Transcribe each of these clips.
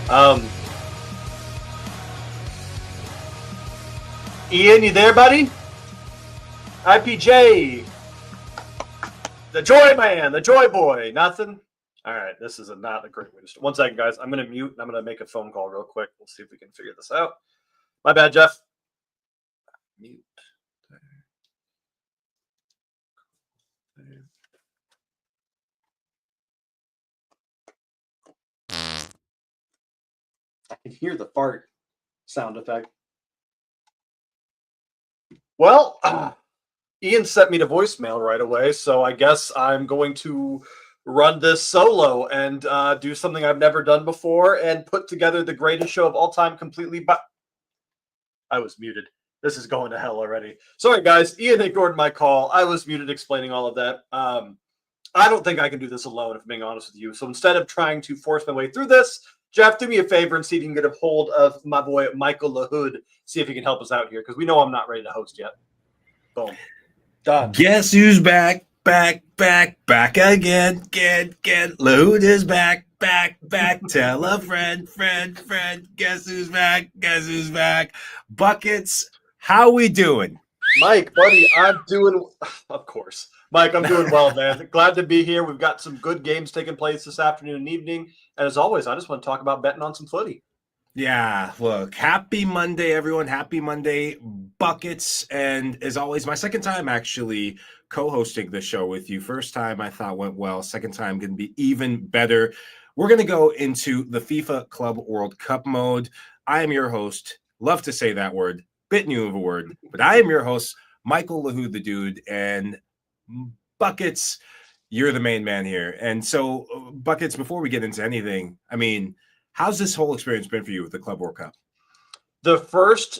Um, Ian, you there, buddy? IPJ, the Joy Man, the Joy Boy. Nothing. All right, this is not a great way to start. 1 second, guys. I'm going to mute and I'm going to make a phone call real quick. We'll see if we can figure this out. My bad, Jeff. Mute. I can hear the fart sound effect. Well, Ian sent me to voicemail right away, so I guess I'm going to run this solo and do something I've never done before and put together the greatest show of all time completely. But I was muted. This is going to hell already. Sorry, guys. Ian ignored my call. I was muted explaining all of that. I don't think I can do this alone, if I'm being honest with you. So instead of trying to force my way through this, Jeff, do me a favor and see if you can get a hold of my boy Michael LaHood. See if he can help us out here, because we know I'm not ready to host yet. Boom. Done. Guess who's back again. LaHood is back. Tell a friend. Guess who's back. Buckets, how we doing? Mike, buddy, I'm doing, of course. Mike, I'm doing well, man. Glad to be here. We've got some good games taking place this afternoon and evening. And as always, I just want to talk about betting on some footy. Yeah, look, happy Monday, everyone. Happy Monday, Buckets. And as always, my second time actually co-hosting the show with you. First time I thought went well. Second time going to be even better. We're going to go into the FIFA Club World Cup mode. I am your host. Love to say that word. Bit new of a word. But I am your host, Michael LaHood, the dude. And Buckets, you're the main man here. And so, Buckets, before we get into anything, I mean, how's this whole experience been for you with the Club World Cup? The first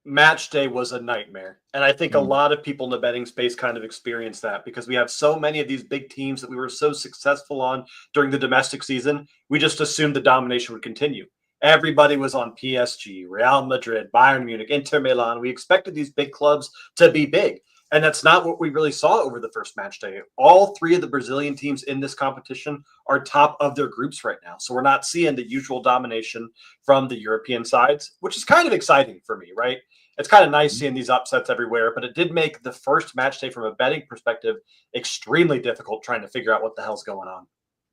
match day was a nightmare. And I think a lot of people in the betting space kind of experienced that because we have so many of these big teams that we were so successful on during the domestic season. We just assumed the domination would continue. Everybody was on PSG, Real Madrid, Bayern Munich, Inter Milan. We expected these big clubs to be big. And that's not what we really saw over the first match day. All three of the Brazilian teams in this competition are top of their groups right now. So we're not seeing the usual domination from the European sides, which is kind of exciting for me, right? It's kind of nice seeing these upsets everywhere, but it did make the first match day from a betting perspective extremely difficult trying to figure out what the hell's going on.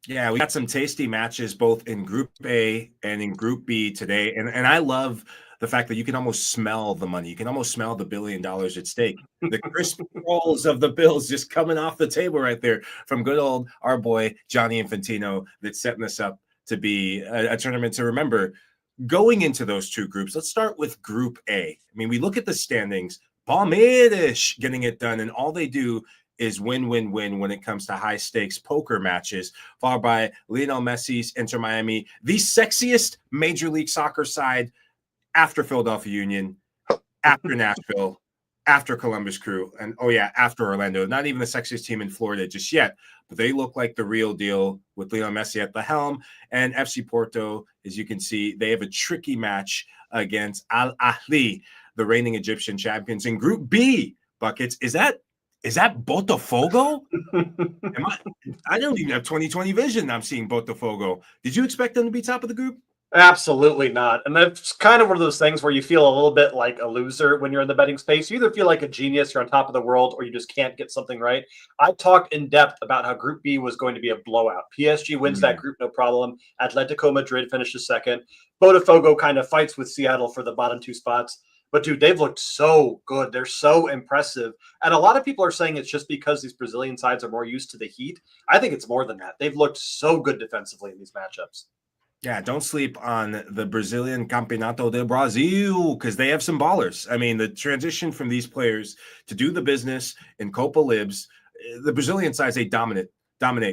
Yeah, we got some tasty matches both in Group A and in Group B today. And I love the fact that you can almost smell the money. You can almost smell the $1 billion at stake. The crisp rolls of the bills just coming off the table right there from good old our boy Johnny Infantino that's setting this up to be a tournament to remember. Going into those two groups, let's start with Group A. I mean, we look at the standings, Palmeiras getting it done, and all they do is win when it comes to high-stakes poker matches, followed by Lionel Messi's Inter Miami, the sexiest Major League Soccer side after Philadelphia Union, after Nashville, after Columbus Crew, and, oh, yeah, after Orlando. Not even the sexiest team in Florida just yet, but they look like the real deal with Lionel Messi at the helm. And FC Porto, as you can see, they have a tricky match against Ahly, the reigning Egyptian champions. In Group B, Buckets, is that Botafogo? I don't even have 20/20 vision. I'm seeing Botafogo. Did you expect them to be top of the group? Absolutely not. And that's kind of one of those things where you feel a little bit like a loser when you're in the betting space. You either feel like a genius, you're on top of the world, or you just can't get something right. I talked in depth about how Group B was going to be a blowout. PSG wins that group, no problem. Atletico Madrid finishes second. Botafogo kind of fights with Seattle for the bottom two spots. But, dude, they've looked so good. They're so impressive. And a lot of people are saying it's just because these Brazilian sides are more used to the heat. I think it's more than that. They've looked so good defensively in these matchups. Yeah, don't sleep on the Brazilian Campeonato do Brasil because they have some ballers. I mean, the transition from these players to do the business in Copa Libs, the Brazilian sides, they dominate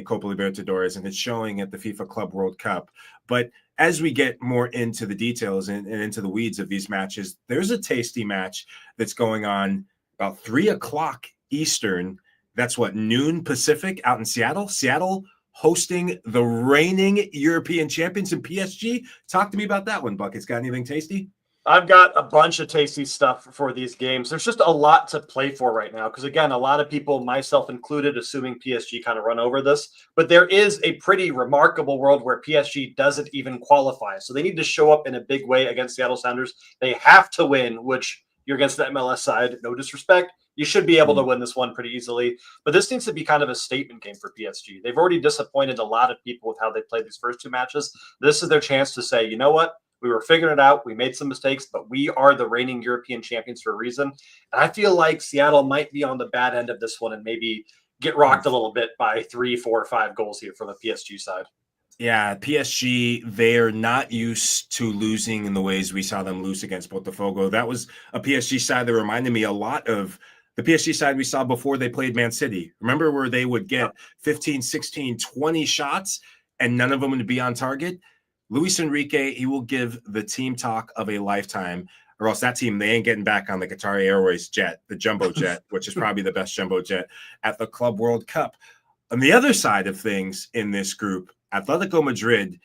Copa Libertadores, and it's showing at the FIFA Club World Cup. But as we get more into the details and into the weeds of these matches, there's a tasty match that's going on about 3 o'clock Eastern. That's what, noon Pacific out in Seattle. Seattle hosting the reigning European champions in PSG. Talk to me about that one, Buckets. Got anything tasty? I've got a bunch of tasty stuff for these games. There's just a lot to play for right now because, again, a lot of people, myself included, assuming PSG kind of run over this. But there is a pretty remarkable world where PSG doesn't even qualify. So they need to show up in a big way against Seattle Sounders. They have to win, which you're against the MLS side. No disrespect. You should be able to win this one pretty easily. But this needs to be kind of a statement game for PSG. They've already disappointed a lot of people with how they played these first two matches. This is their chance to say, you know what? We were figuring it out. We made some mistakes, but we are the reigning European champions for a reason. And I feel like Seattle might be on the bad end of this one and maybe get rocked a little bit by 3, 4, 5 goals here from the PSG side. Yeah, PSG, they're not used to losing in the ways we saw them lose against Botafogo. That was a PSG side that reminded me a lot of the PSG side we saw before they played Man City. Remember where they would get 15, 16, 20 shots and none of them would be on target? Luis Enrique, he will give the team talk of a lifetime, or else that team, they ain't getting back on the Qatari Airways jet, the jumbo jet, which is probably the best jumbo jet at the Club World Cup. On the other side of things in this group, Atletico Madrid,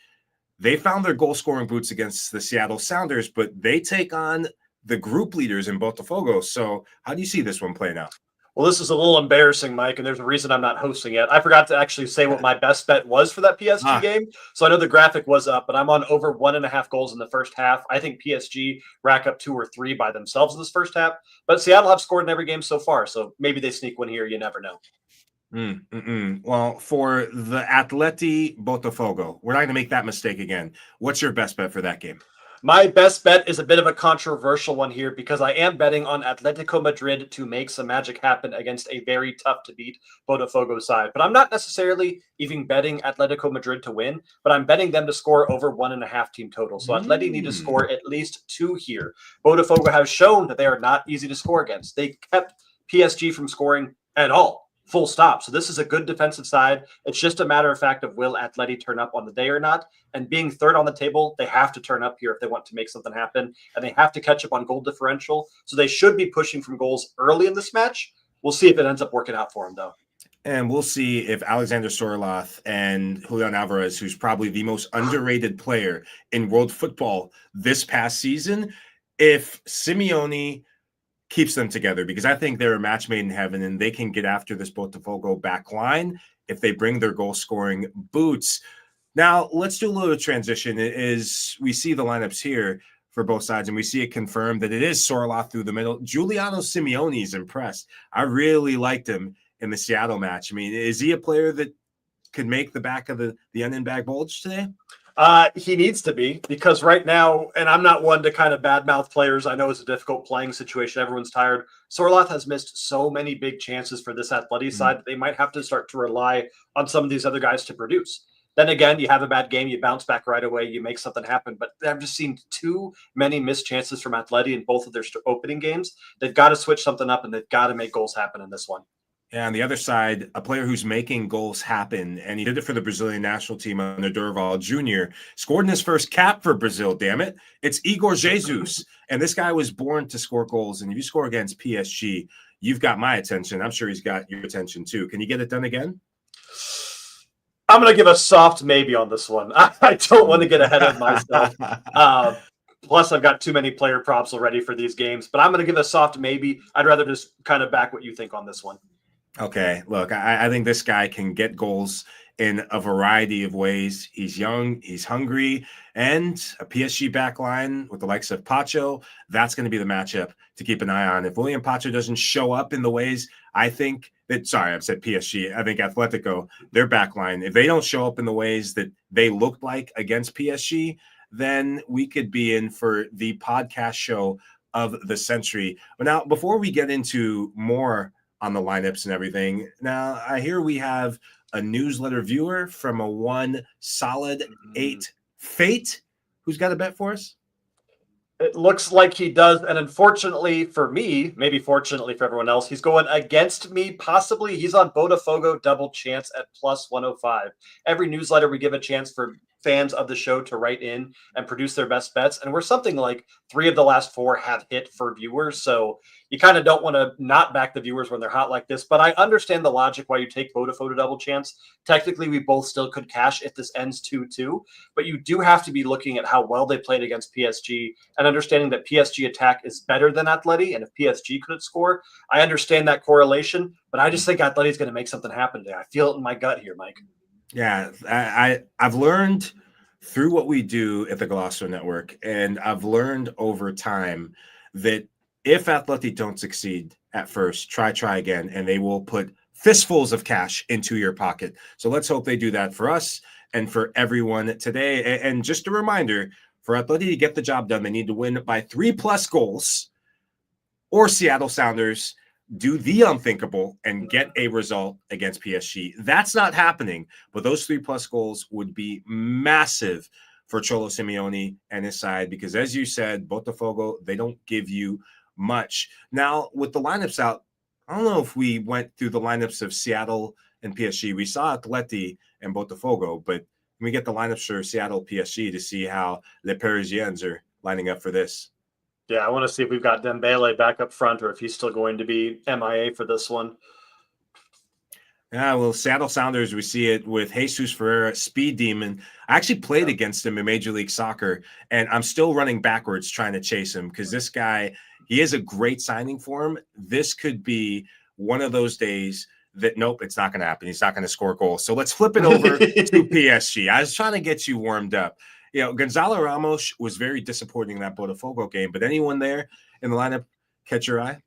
they found their goal-scoring boots against the Seattle Sounders, but they take on the group leaders in Botafogo. So how do you see this one playing out? Well, this is a little embarrassing, Mike, and there's a reason I'm not hosting it. I forgot to actually say what my best bet was for that PSG game. So I know the graphic was up, but I'm on over 1.5 goals in the first half. I think PSG rack up 2 or 3 by themselves in this first half. But Seattle have scored in every game so far, so maybe they sneak one here. You never know. Well, for the Atleti Botafogo, we're not going to make that mistake again. What's your best bet for that game? My best bet is a bit of a controversial one here because I am betting on Atletico Madrid to make some magic happen against a very tough to beat Botafogo side. But I'm not necessarily even betting Atletico Madrid to win, but I'm betting them to score over 1.5 team total. So Atleti need to score at least 2 here. Botafogo has shown that they are not easy to score against. They kept PSG from scoring at all. Full stop. So this is a good defensive side. It's just a matter of fact of will Atleti turn up on the day or not. And being third on the table, they have to turn up here if they want to make something happen. And they have to catch up on goal differential. So they should be pushing from goals early in this match. We'll see if it ends up working out for them, though. And we'll see if Alexander Soroloth and Julian Alvarez, who's probably the most underrated player in world football this past season, if Simeone keeps them together, because I think they're a match made in heaven and they can get after this Botafogo back line if they bring their goal scoring boots. Now, let's do a little transition. We see the lineups here for both sides and we see it confirmed that it is Soroloth through the middle. Giuliano Simeone is impressed. I really liked him in the Seattle match. I mean, is he a player that could make the back of the onion bag bulge today? He needs to be, because right now, and I'm not one to kind of badmouth players. I know it's a difficult playing situation. Everyone's tired. Soroloth has missed so many big chances for this Atleti side that they might have to start to rely on some of these other guys to produce. Then again, you have a bad game, you bounce back right away, you make something happen. But I've just seen too many missed chances from Atleti in both of their opening games. They've got to switch something up, and they've got to make goals happen in this one. And on the other side, a player who's making goals happen, and he did it for the Brazilian national team under Dorival Jr., scored in his first cap for Brazil, damn it. It's Igor Jesus. And this guy was born to score goals. And if you score against PSG, you've got my attention. I'm sure he's got your attention too. Can you get it done again? I'm going to give a soft maybe on this one. I don't want to get ahead of myself. Plus, I've got too many player props already for these games. But I'm going to give a soft maybe. I'd rather just kind of back what you think on this one. Okay, look, I think this guy can get goals in a variety of ways. He's young, he's hungry, and a PSG backline with the likes of Pacho, that's going to be the matchup to keep an eye on. If William Pacho doesn't show up in the ways I think that, sorry, I've said PSG, I think Atletico, their backline, if they don't show up in the ways that they looked like against PSG, then we could be in for the podcast show of the century. But now, before we get into more on the lineups and everything. Now, I hear we have a newsletter viewer from a 1 solid 8 Fate who's got a bet for us. It looks like he does. And unfortunately for me, maybe fortunately for everyone else, he's going against me. Possibly he's on Botafogo double chance at plus 105. Every newsletter we give a chance for fans of the show to write in and produce their best bets. And we're something like 3 of the last 4 have hit for viewers. So you kind of don't want to not back the viewers when they're hot like this. But I understand the logic why you take Botafogo to double chance. Technically, we both still could cash if this ends 2-2. But you do have to be looking at how well they played against PSG and understanding that PSG attack is better than Atleti. And if PSG couldn't score, I understand that correlation. But I just think Atleti is going to make something happen today. I feel it in my gut here, Mike. Yeah, I've learned through what we do at the Golasso Network, and I've learned over time that if Atleti don't succeed at first, try again, and they will put fistfuls of cash into your pocket. So let's hope they do that for us and for everyone today. And just a reminder, for Atleti to get the job done, they need to win by 3+ goals, or Seattle Sounders do the unthinkable and get a result against PSG. That's not happening, but those 3+ goals would be massive for Cholo Simeone and his side, because as you said, Botafogo, they don't give you much. Now, with the lineups out, I don't know if we went through the lineups of Seattle and PSG. We saw Atleti and Botafogo, but we get the lineups for Seattle PSG to see how Les Parisiens are lining up for this. Yeah, I want to see if we've got Dembele back up front or if he's still going to be MIA for this one. Yeah, well, Seattle Sounders, we see it with Jesus Ferreira, Speed Demon. I actually played against him in Major League Soccer, and I'm still running backwards trying to chase him because this guy, he is a great signing for him. This could be one of those days that, nope, it's not going to happen. He's not going to score goals. So let's flip it over to PSG. I was trying to get you warmed up. You know, Gonzalo Ramos was very disappointing in that Botafogo game, but anyone there in the lineup catch your eye?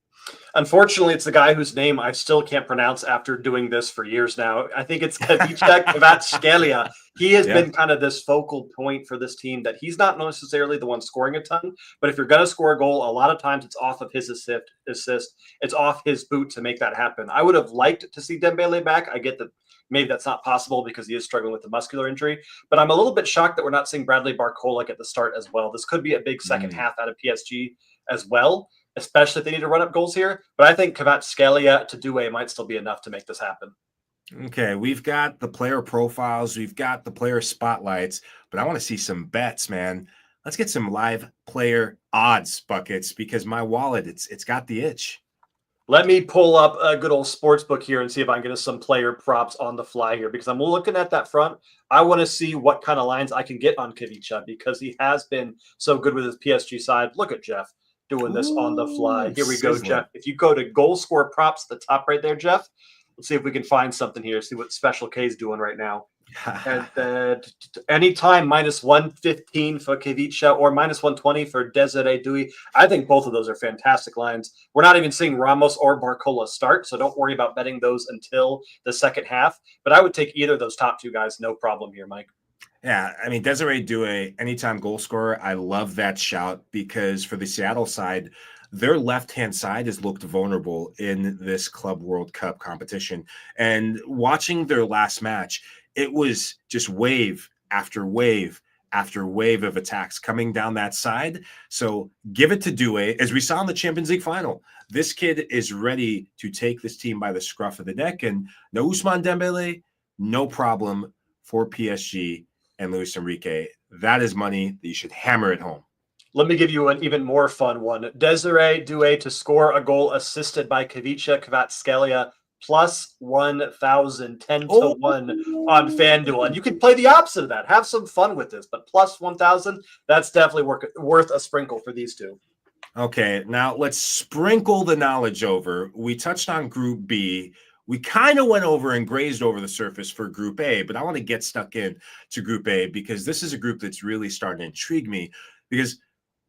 Unfortunately, it's the guy whose name I still can't pronounce after doing this for years now. I think it's Kavica Kvaratskhelia. He has been kind of this focal point for this team, that he's not necessarily the one scoring a ton, but if you're going to score a goal, a lot of times it's off of his assist. It's off his boot to make that happen. I would have liked to see Dembele back. I get that maybe that's not possible because he is struggling with the muscular injury, but I'm a little bit shocked that we're not seeing Bradley Barcola at the start as well. This could be a big second half out of PSG as well, especially if they need to run up goals here. But I think Kvaratskhelia to Doué might still be enough to make this happen. Okay, we've got the player profiles, we've got the player spotlights, but I want to see some bets, man. Let's get some live player odds buckets because my wallet, it's got the itch. Let me pull up a good old sports book here and see if I can get us some player props on the fly here, because I'm looking at that front. I want to see what kind of lines I can get on Kavica because he has been so good with his PSG side. Look at Jeff doing this on the fly. Here we go, Jeff. If you go to goal score props, the top right there, Jeff, let's see if we can find something here. See what Special K is doing right now. And anytime -115 for Kavica or -120 for Desiree Doué. I think both of those are fantastic lines. We're not even seeing Ramos or Barcola start, so don't worry about betting those until the second half. But I would take either of those top two guys, no problem here, Mike. Yeah, I mean, Desiree Doué, anytime goal scorer, I love that shout because for the Seattle side, their left-hand side has looked vulnerable in this Club World Cup competition. And watching their last match, it was just wave after wave after wave of attacks coming down that side. So give it to Doué. As we saw in the Champions League final, this kid is ready to take this team by the scruff of the neck. And no Ousmane Dembele, no problem for PSG and Luis Enrique. That is money that you should hammer at home. Let me give you an even more fun one. Desiree Doué to score a goal assisted by Kavica Kvaratskhelia plus 1,000, 10 to 1 on FanDuel. And you can play the opposite of that. Have some fun with this, but plus 1,000, that's definitely worth a sprinkle for these two. Okay, now let's sprinkle the knowledge over. We touched on Group B. We kind of went over and grazed over the surface for Group A, but I want to get stuck in to Group A because this is a group that's really starting to intrigue me because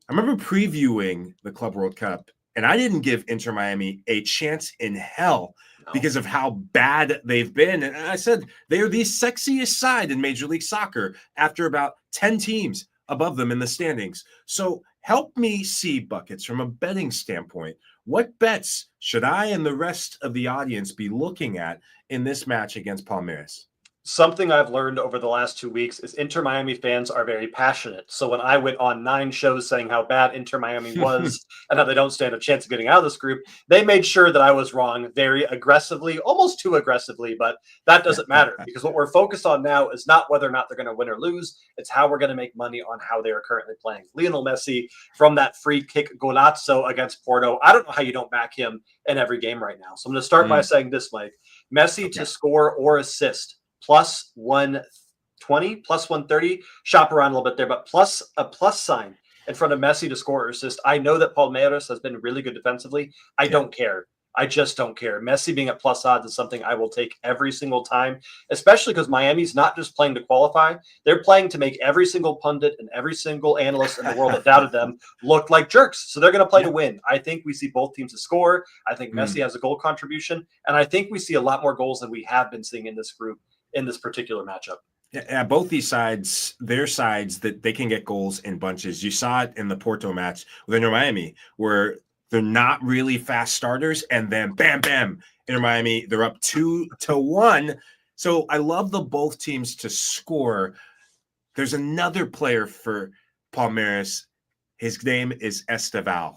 I remember previewing the Club World Cup, and I didn't give Inter Miami a chance in hell because of how bad they've been. And I said they are the sexiest side in Major League Soccer after about 10 teams above them in the standings. So help me see, Buckets, from a betting standpoint. What bets should I and the rest of the audience be looking at in this match against Palmeiras? Something I've learned over the last 2 weeks is Inter Miami fans are very passionate. So when I went on 9 shows saying how bad Inter Miami was and how they don't stand a chance of getting out of this group, they made sure that I was wrong very aggressively, almost too aggressively, but that doesn't matter because what we're focused on now is not whether or not they're going to win or lose. It's how we're going to make money on how they are currently playing. Lionel Messi from that free kick golazzo against Porto. I don't know how you don't back him in every game right now. So I'm going to start by saying this, Mike. Messi to score or assist. Plus 120, plus 130, shop around a little bit there, but plus a plus sign in front of Messi to score or assist. I know that Palmeiras has been really good defensively. I don't care. I just don't care. Messi being at plus odds is something I will take every single time, especially because Miami's not just playing to qualify. They're playing to make every single pundit and every single analyst in the world that doubted them look like jerks. So they're going to play to win. I think we see both teams to score. I think Messi has a goal contribution. And I think we see a lot more goals than we have been seeing in this group in this particular matchup. Yeah, both these sides, their sides, that they can get goals in bunches. You saw it in the Porto match with Inter Miami, where they're not really fast starters, and then bam, bam, Inter Miami, they're up 2-1. So I love the both teams to score. There's another player for Palmeiras. His name is Estevao,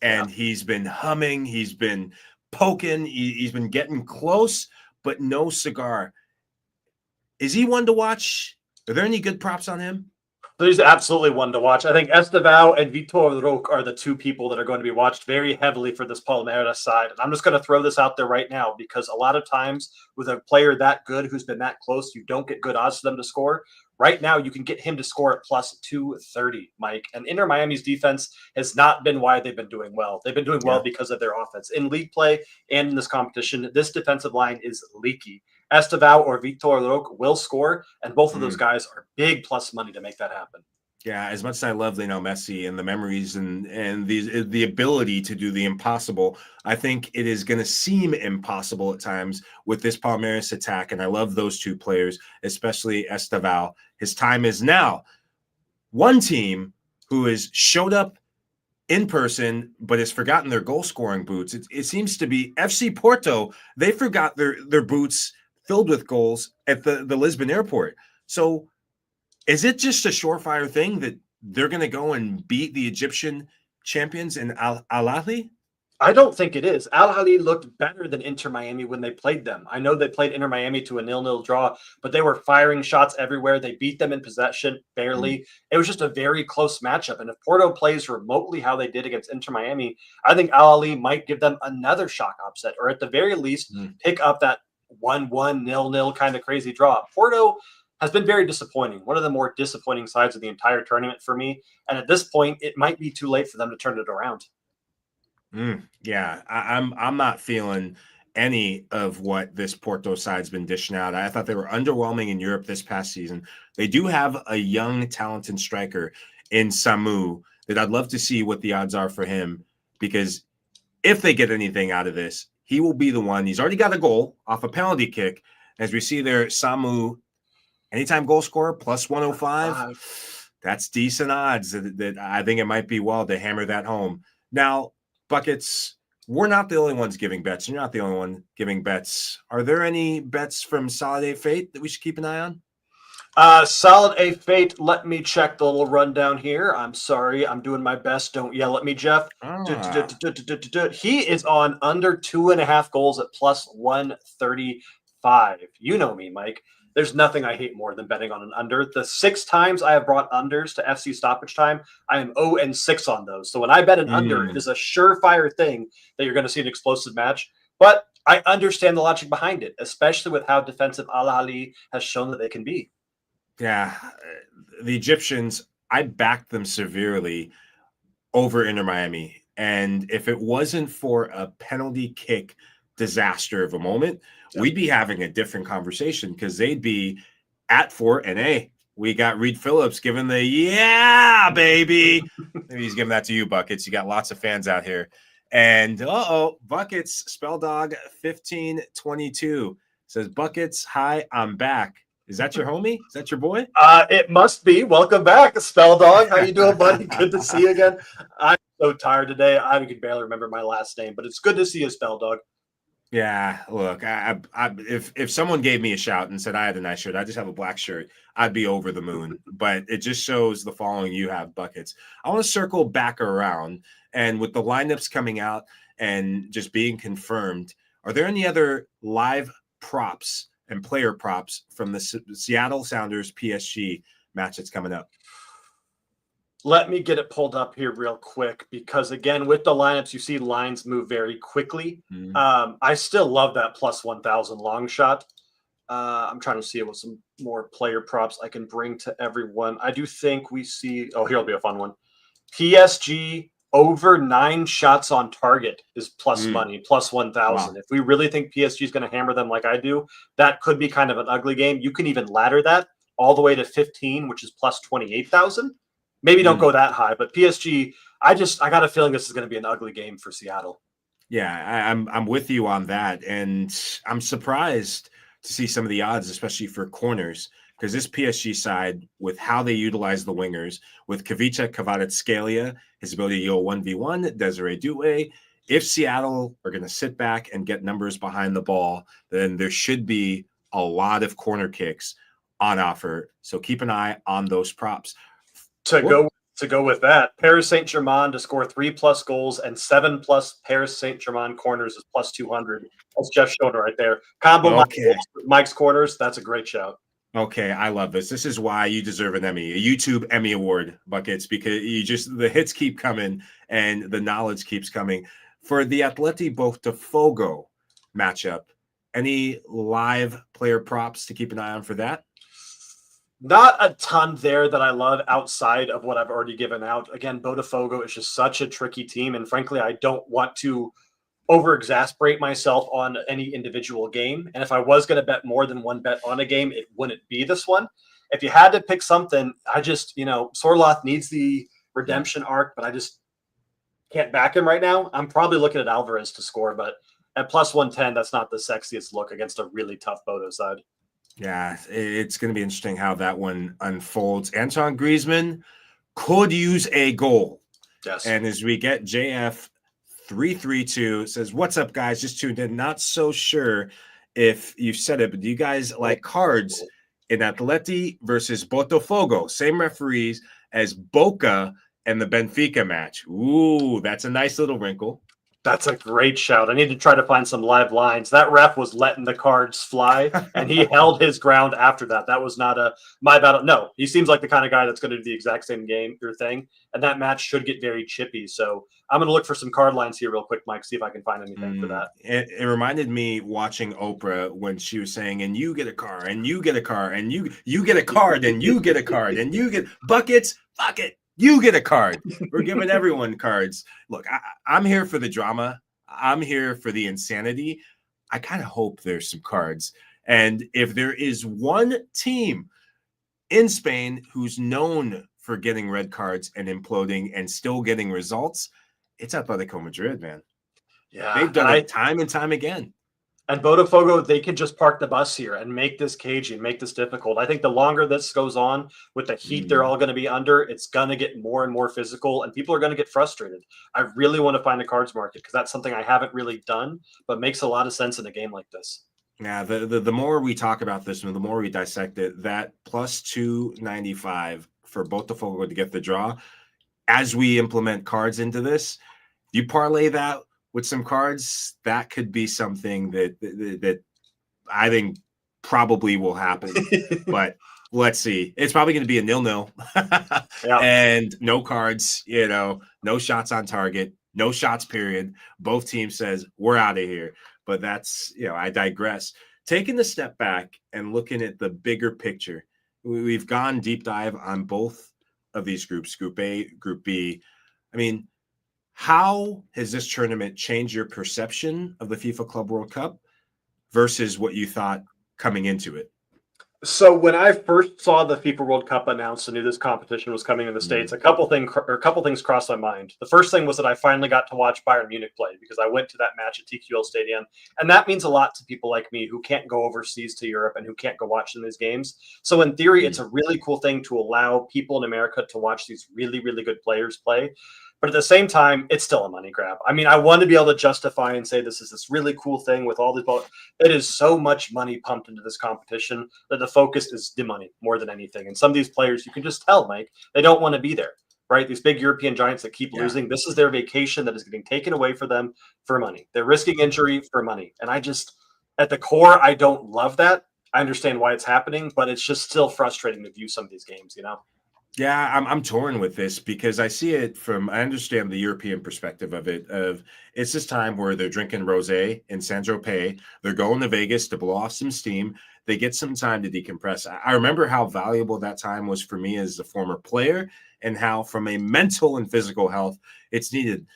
and he's been humming, he's been poking, he's been getting close, but no cigar. Is he one to watch? Are there any good props on him? He's absolutely one to watch. I think Estevao and Vitor Roque are the two people that are going to be watched very heavily for this Palmeiras side. And I'm just going to throw this out there right now because a lot of times with a player that good who's been that close, you don't get good odds for them to score. Right now, you can get him to score at plus 230, Mike. And Inter Miami's defense has not been why they've been doing well. They've been doing well because of their offense. In league play and in this competition, this defensive line is leaky. Estevao or Vitor Roque will score, and both of those guys are big plus money to make that happen. Yeah, as much as I love Lionel Messi and the memories and the ability to do the impossible, I think it is going to seem impossible at times with this Palmeiras attack. And I love those two players, especially Estevao. His time is now. One team who has showed up in person but has forgotten their goal scoring boots. It seems to be FC Porto. They forgot their boots filled with goals at the Lisbon airport. So is it just a surefire thing that they're going to go and beat the Egyptian champions in Ahly? I don't think it is. Ahly looked better than Inter Miami when they played them. I know they played Inter Miami to a 0-0 draw, but they were firing shots everywhere. They beat them in possession, barely. It was just a very close matchup. And if Porto plays remotely how they did against Inter Miami, I think Ahly might give them another shock upset, or at the very least, pick up that 1-1, 0-0 kind of crazy draw. Porto has been very disappointing. One of the more disappointing sides of the entire tournament for me. And at this point, it might be too late for them to turn it around. Yeah, I'm not feeling any of what this Porto side's been dishing out. I thought they were underwhelming in Europe this past season. They do have a young, talented striker in Samu that I'd love to see what the odds are for him, because if they get anything out of this, he will be the one. He's already got a goal off a penalty kick. As we see there, Samu, anytime goal scorer, plus 105. That's decent odds that I think it might be well to hammer that home. Now, Buckets, we're not the only ones giving bets. You're not the only one giving bets. Are there any bets from Solid A Fate that we should keep an eye on? Solid A Fate, let me check the little rundown here. I'm sorry. I'm doing my best. Don't yell at me, Jeff. He is on under 2.5 goals at plus 135. You know me, Mike. There's nothing I hate more than betting on an under. The 6 times I have brought unders to FC Stoppage time, I am 0-6 on those. So when I bet an under, it is a surefire thing that you're going to see an explosive match. But I understand the logic behind it, especially with how defensive Ahly has shown that they can be. Yeah, the Egyptians, I backed them severely over Inter Miami. And if it wasn't for a penalty kick disaster of a moment, we'd be having a different conversation, because they'd be at Fort, and hey, we got Reed Phillips giving the yeah, baby. Maybe he's giving that to you, Buckets. You got lots of fans out here. And Buckets, Spell Dog 1522 says, Buckets, hi, I'm back. Is that your homie? Is that your boy? It must be. Welcome back, Spell Dog. How you doing, buddy? Good to see you again. I'm so tired today. I can barely remember my last name, but it's good to see you, Spell Dog. Yeah, look, if someone gave me a shout and said I had a nice shirt, I just have a black shirt, I'd be over the moon. But it just shows the following you have, Buckets. I want to circle back around, and with the lineups coming out and just being confirmed, are there any other live props and player props from the Seattle Sounders PSG match that's coming up? Let me get it pulled up here real quick because, again, with the lineups, you see lines move very quickly. Mm. I still love that plus 1,000 long shot. I'm trying to see what some more player props I can bring to everyone. I do think we see. Oh, here'll be a fun one. PSG over 9 shots on target is plus Mm. money, plus 1,000. Wow. If we really think PSG is going to hammer them like I do, that could be kind of an ugly game. You can even ladder that all the way to 15, which is plus 28,000. Maybe don't Mm. go that high, but PSG, I got a feeling this is going to be an ugly game for Seattle. Yeah, I'm with you on that, and I'm surprised to see some of the odds, especially for corners, because this PSG side, with how they utilize the wingers, with Kavica Kvaratskhelia, his ability to go 1v1, Desiree Doué, if Seattle are going to sit back and get numbers behind the ball, then there should be a lot of corner kicks on offer. So keep an eye on those props. To go with that, Paris Saint-Germain to score 3+ goals and 7+ Paris Saint-Germain corners is plus 200. That's Jeff Schroeder right there. Combo Okay. Mike's corners. That's a great shout. Okay, I love this. This is why you deserve an Emmy, a YouTube Emmy Award, Buckets, because the hits keep coming and the knowledge keeps coming. For the Atleti Botafogo matchup, any live player props to keep an eye on for that? Not a ton there that I love outside of what I've already given out. Again, Botafogo is just such a tricky team, and frankly, I don't want to over exasperate myself on any individual game. And if I was going to bet more than one bet on a game, it wouldn't be this one. If you had to pick something, I just, Sorloth needs the redemption arc, but I just can't back him right now. I'm probably looking at Alvarez to score, but at plus 110, that's not the sexiest look against a really tough Bodo side. Yeah, it's going to be interesting how that one unfolds. Antoine Griezmann could use a goal. Yes. And as we get JF 332 says, "What's up, guys? Just tuned in. Not so sure if you said it, but do you guys like cards in Atleti versus Botafogo? Same referees as Boca and the Benfica match. Ooh, that's a nice little wrinkle." That's a great shout. I need to try to find some live lines. That ref was letting the cards fly, and he held his ground after that. That was not a my battle. No, he seems like the kind of guy that's going to do the exact same game or thing, and that match should get very chippy. So I'm going to look for some card lines here real quick, Mike, see if I can find anything for that. It reminded me watching Oprah when she was saying, "And you get a car, and you get a car, and you get a card, and you get a card, and you get buckets, bucket." You get a card. We're giving everyone cards. Look, I'm here for the drama. I'm here for the insanity. I kind of hope there's some cards. And if there is one team in Spain who's known for getting red cards and imploding and still getting results, it's Atletico Madrid, man. Yeah. They've done it time and time again. And Botafogo, they can just park the bus here and make this cagey, make this difficult. I think the longer this goes on with the heat they're all going to be under, it's going to get more and more physical, and people are going to get frustrated. I really want to find a cards market because that's something I haven't really done, but makes a lot of sense in a game like this. Yeah, the more we talk about this and the more we dissect it, that plus 295 for Botafogo to get the draw, as we implement cards into this, you parlay that with some cards, that could be something that I think probably will happen. But let's see. It's probably going to be a 0-0 and no cards, no shots on target, no shots, period. Both teams says we're out of here. But that's, I digress. Taking a step back and looking at the bigger picture, we've gone deep dive on both of these groups, Group A, Group B. I mean, how has this tournament changed your perception of the FIFA Club World Cup versus what you thought coming into it? So when I first saw the FIFA World Cup announced and knew this competition was coming in the States, a couple things crossed my mind. The first thing was that I finally got to watch Bayern Munich play because I went to that match at TQL Stadium, and that means a lot to people like me who can't go overseas to Europe and who can't go watch these games. So in theory, it's a really cool thing to allow people in America to watch these really, really good players play. But at the same time, it's still a money grab. I mean, I want to be able to justify and say this is this really cool thing with all these balls. It is so much money pumped into this competition that the focus is the money more than anything. And some of these players, you can just tell, Mike, they don't want to be there, right? These big European giants that keep losing. This is their vacation that is getting taken away for them for money. They're risking injury for money. And I just, at the core, I don't love that. I understand why it's happening, but it's just still frustrating to view some of these games, you know? Yeah, I'm torn with this because I see it from, I understand the European perspective of it. Of it's this time where they're drinking rosé in San Tropez, they're going to Vegas to blow off some steam. They get some time to decompress. I remember how valuable that time was for me as a former player, and how from a mental and physical health it's needed.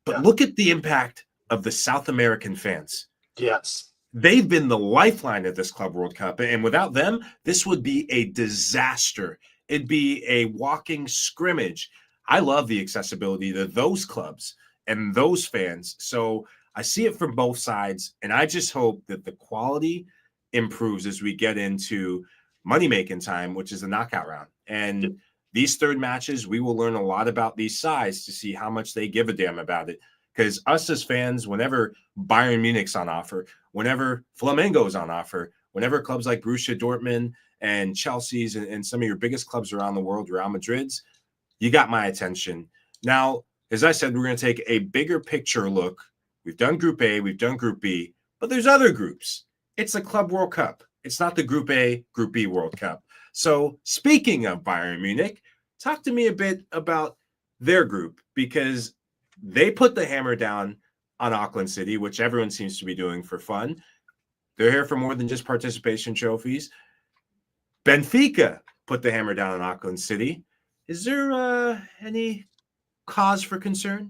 But look at the impact of the South American fans. Yes. They've been the lifeline of this Club World Cup, and without them, this would be a disaster. It'd be a walking scrimmage. I love the accessibility to those clubs and those fans. So I see it from both sides, and I just hope that the quality improves as we get into money-making time, which is the knockout round. And these third matches, we will learn a lot about these sides to see how much they give a damn about it. Because us as fans, whenever Bayern Munich's on offer, whenever Flamengo's on offer, whenever clubs like Borussia Dortmund and Chelsea's and some of your biggest clubs around the world, Real Madrid's, you got my attention. Now, as I said, we're going to take a bigger picture look. We've done Group A, we've done Group B, but there's other groups. It's the Club World Cup. It's not the Group A, Group B World Cup. So speaking of Bayern Munich, talk to me a bit about their group, because they put the hammer down on Auckland City, which everyone seems to be doing for fun. They're here for more than just participation trophies. Benfica put the hammer down on Auckland City. Is there any cause for concern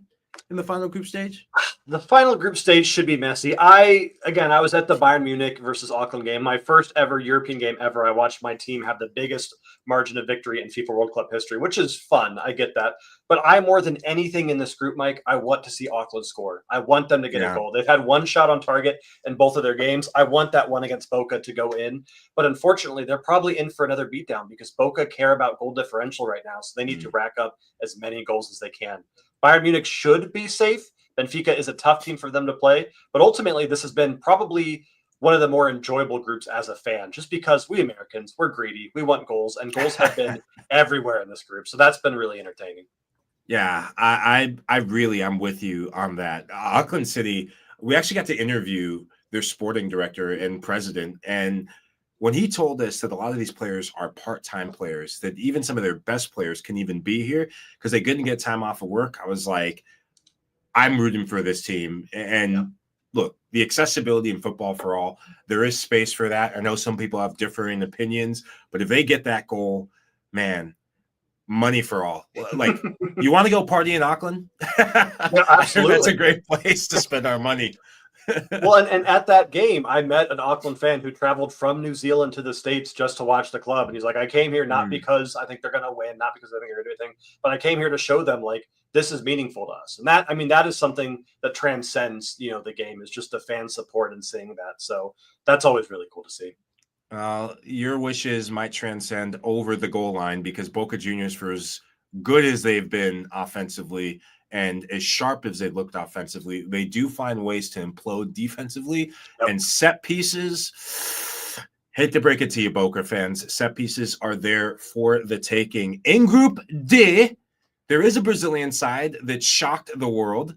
in the final group stage? The final group stage should be messy. I was at the Bayern Munich versus Auckland game, my first ever European game ever. I watched my team have the biggest margin of victory in FIFA World Cup history, which is fun. I get that. But I, more than anything in this group, Mike, I want to see Auckland score. I want them to get a goal. They've had one shot on target in both of their games. I want that one against Boca to go in. But unfortunately, they're probably in for another beatdown because Boca care about goal differential right now. So they need to rack up as many goals as they can. Bayern Munich should be safe. Benfica is a tough team for them to play. But ultimately, this has been probably one of the more enjoyable groups as a fan, just because we Americans, we're greedy. We want goals, and goals have been everywhere in this group. So that's been really entertaining. Yeah, I really am with you on that. Auckland City, we actually got to interview their sporting director and president. And when he told us that a lot of these players are part-time players, that even some of their best players can even be here because they couldn't get time off of work, I was like, I'm rooting for this team. And look, the accessibility in football for all, there is space for that. I know some people have differing opinions, but if they get that goal, man, money for all. Like, you want to go party in Auckland? Yeah, absolutely. That's a great place to spend our money. Well, and at that game, I met an Auckland fan who traveled from New Zealand to the States just to watch the club. And he's like, I came here not because I think they're going to win, not because I think they're going to do anything, but I came here to show them, like, this is meaningful to us. And that, I mean, that is something that transcends, you know, the game, is just the fan support and seeing that. So that's always really cool to see. Your wishes might transcend over the goal line, because Boca Juniors, for as good as they've been offensively and as sharp as they've looked offensively, they do find ways to implode defensively. And set pieces, hate to break it to you, Boca fans, set pieces are there for the taking. In Group D, there is a Brazilian side that shocked the world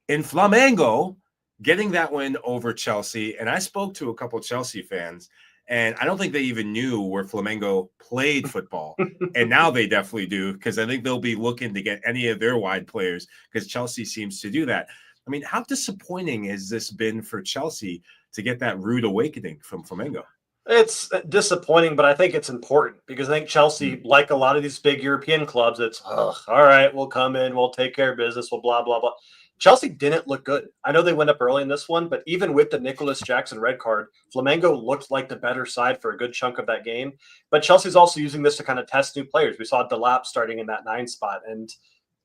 in Flamengo, getting that win over Chelsea. And I spoke to a couple of Chelsea fans, and I don't think they even knew where Flamengo played football. And now they definitely do, because I think they'll be looking to get any of their wide players, because Chelsea seems to do that. I mean, how disappointing has this been for Chelsea to get that rude awakening from Flamengo? It's disappointing, but I think it's important, because I think Chelsea, like a lot of these big European clubs, it's, all right, we'll come in, we'll take care of business, we'll blah, blah, blah. Chelsea didn't look good. I know they went up early in this one, but even with the Nicholas Jackson red card, Flamengo looked like the better side for a good chunk of that game. But Chelsea's also using this to kind of test new players. We saw Delap starting in that 9 spot and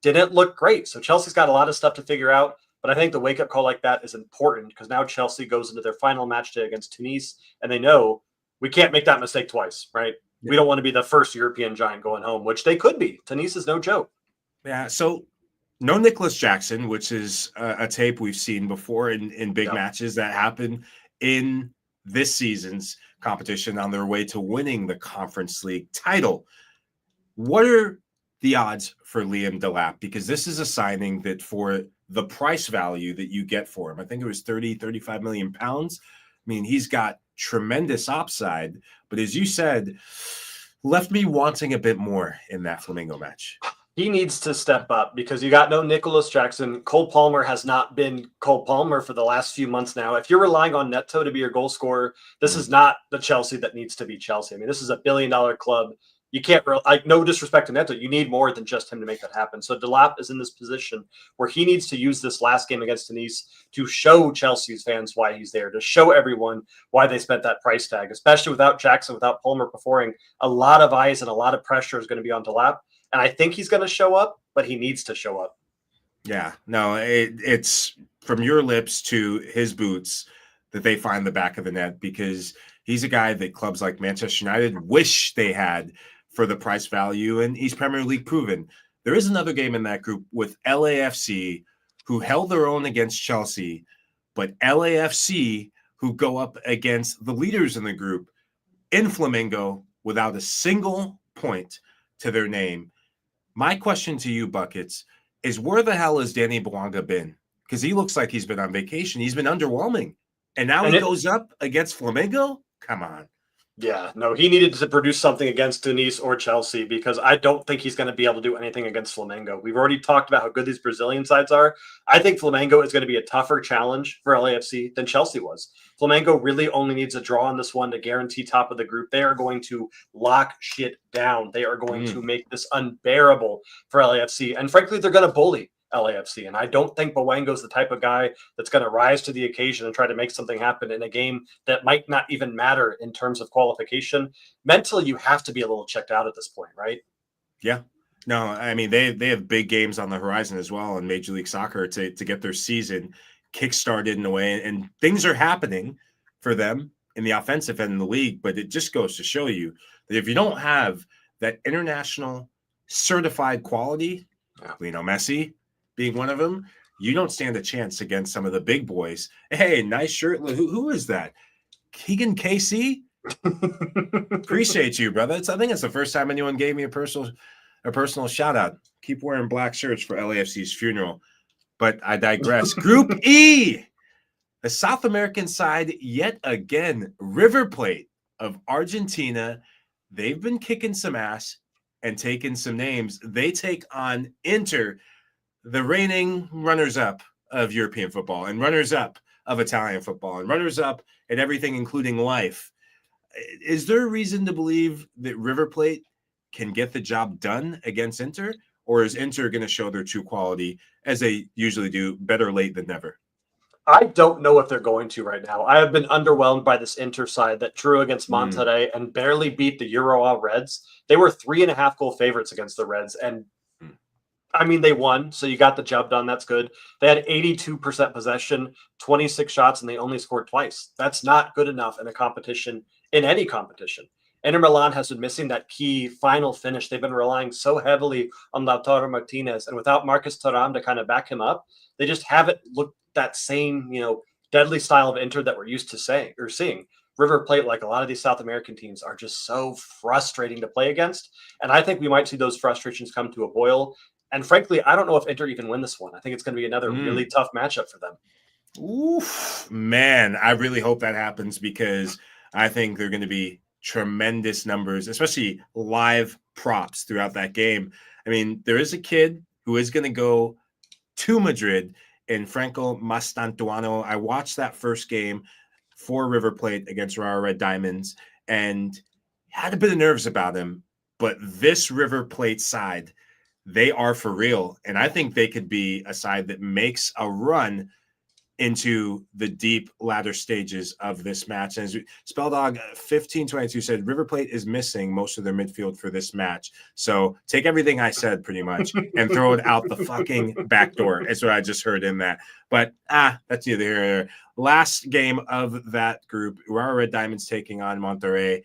didn't look great. So Chelsea's got a lot of stuff to figure out. But I think the wake-up call like that is important, because now Chelsea goes into their final match day against Tunis, and they know we can't make that mistake twice, right? Yeah. We don't want to be the first European giant going home, which they could be. Tunis is no joke. Yeah, so No Nicholas Jackson, which is a tape we've seen before in big matches that happen in this season's competition on their way to winning the Conference League title. What are the odds for Liam Delap? Because this is a signing that for the price value that you get for him, I think it was 35 million pounds. I mean, he's got tremendous upside, but as you said, left me wanting a bit more in that Flamengo match. He needs to step up because you got no Nicholas Jackson. Cole Palmer has not been Cole Palmer for the last few months now. If you're relying on Neto to be your goal scorer, this is not the Chelsea that needs to be Chelsea. I mean, this is $1 billion club. You can't, no disrespect to Neto, you need more than just him to make that happen. So Delap is in this position where he needs to use this last game against Nice to show Chelsea's fans why he's there, to show everyone why they spent that price tag, especially without Jackson, without Palmer performing. A lot of eyes and a lot of pressure is going to be on Delap. And I think he's going to show up, but he needs to show up. Yeah, no, it's from your lips to his boots that they find the back of the net, because he's a guy that clubs like Manchester United wish they had for the price value, and he's Premier League proven. There is another game in that group with LAFC, who held their own against Chelsea, but LAFC, who go up against the leaders in the group in Flamengo without a single point to their name. My question to you, Buckets, is where the hell has Danny Bouanga been? Because he looks like he's been on vacation. He's been underwhelming. And now he goes up against Flamengo? Come on. Yeah, no, he needed to produce something against Nice or Chelsea, because I don't think he's going to be able to do anything against Flamengo. We've already talked about how good these Brazilian sides are. I think Flamengo is going to be a tougher challenge for LAFC than Chelsea was. Flamengo really only needs a draw on this one to guarantee top of the group. They are going to lock shit down. They are going to make this unbearable for LAFC. And frankly, they're going to bully LAFC. And I don't think Bowango's the type of guy that's going to rise to the occasion and try to make something happen in a game that might not even matter in terms of qualification. Mentally, you have to be a little checked out at this point, right? Yeah. No, I mean, they have big games on the horizon as well in Major League Soccer to get their season kickstarted in a way. And things are happening for them in the offensive end of the league. But it just goes to show you that if you don't have that international certified quality, Messi being one of them, you don't stand a chance against some of the big boys. Hey, nice shirt. Who is that? Keegan KC? Appreciate you, brother. I think it's the first time anyone gave me a personal shout out. Keep wearing black shirts for LAFC's funeral. But I digress. Group E, the South American side yet again, River Plate of Argentina. They've been kicking some ass and taking some names. They take on Inter, the reigning runners-up of European football and runners-up of Italian football and runners-up at everything, including life. Is there a reason to believe that River Plate can get the job done against Inter, or is Inter going to show their true quality, as they usually do, better late than never? I don't know if they're going to right now. I have been underwhelmed by this Inter side that drew against Monterrey and barely beat the Urawa Reds. They were 3.5 goal favorites against the Reds, and I mean, they won, so you got the job done. That's good. They had 82% possession, 26 shots, and they only scored twice. That's not good enough in a competition, in any competition. Inter Milan has been missing that key final finish. They've been relying so heavily on Lautaro Martinez, and without Marcus Thuram to kind of back him up, they just haven't looked that same, deadly style of Inter that we're used to seeing. River Plate, like a lot of these South American teams, are just so frustrating to play against, and I think we might see those frustrations come to a boil. And frankly, I don't know if Inter even win this one. I think it's going to be another really tough matchup for them. Oof, man, I really hope that happens, because I think they're going to be tremendous numbers, especially live props throughout that game. I mean, there is a kid who is going to go to Madrid in Franco Mastantuano. I watched that first game for River Plate against Raw Red Diamonds and had a bit of nerves about him. But this River Plate side, they are for real. And I think they could be a side that makes a run into the deep ladder stages of this match. And as Spelldog 1522 said, River Plate is missing most of their midfield for this match. So take everything I said pretty much and throw it out the fucking back door. That's what I just heard in that. But that's either here or there. Last game of that group, Raw Red Diamonds taking on Monterrey.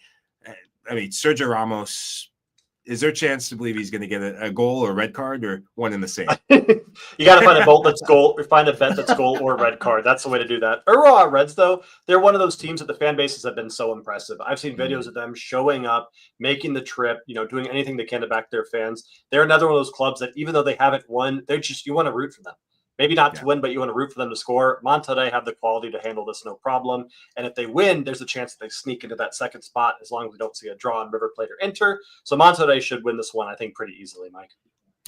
I mean, Sergio Ramos, is there a chance to believe he's going to get a goal or a red card or one in the same? You got to find a bolt that's goal, or find a bet that's goal or red card. That's the way to do that. Urawa Reds, though, they're one of those teams that the fan bases have been so impressive. I've seen videos of them showing up, making the trip, doing anything they can to back their fans. They're another one of those clubs that even though they haven't won, you want to root for them. Maybe not to win, but you want to root for them to score. Monterrey have the quality to handle this no problem. And if they win, there's a chance that they sneak into that second spot as long as we don't see a draw on River Plate or Inter. So Monterrey should win this one, I think, pretty easily, Mike.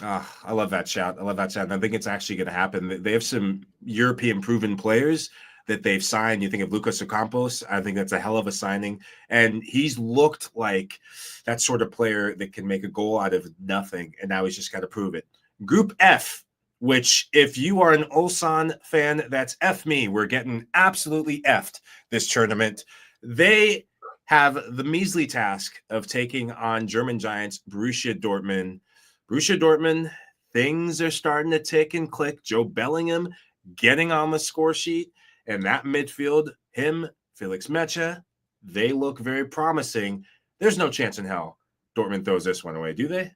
I love that shout. And I think it's actually going to happen. They have some European proven players that they've signed. You think of Lucas Ocampos. I think that's a hell of a signing. And he's looked like that sort of player that can make a goal out of nothing. And now he's just got to prove it. Group F, which if you are an Ulsan fan, that's F me. We're getting absolutely effed this tournament. They have the measly task of taking on German giants Borussia Dortmund. Borussia Dortmund, things are starting to tick and click. Joe Bellingham getting on the score sheet. And that midfield, him, Felix Mecha, they look very promising. There's no chance in hell Dortmund throws this one away, do they?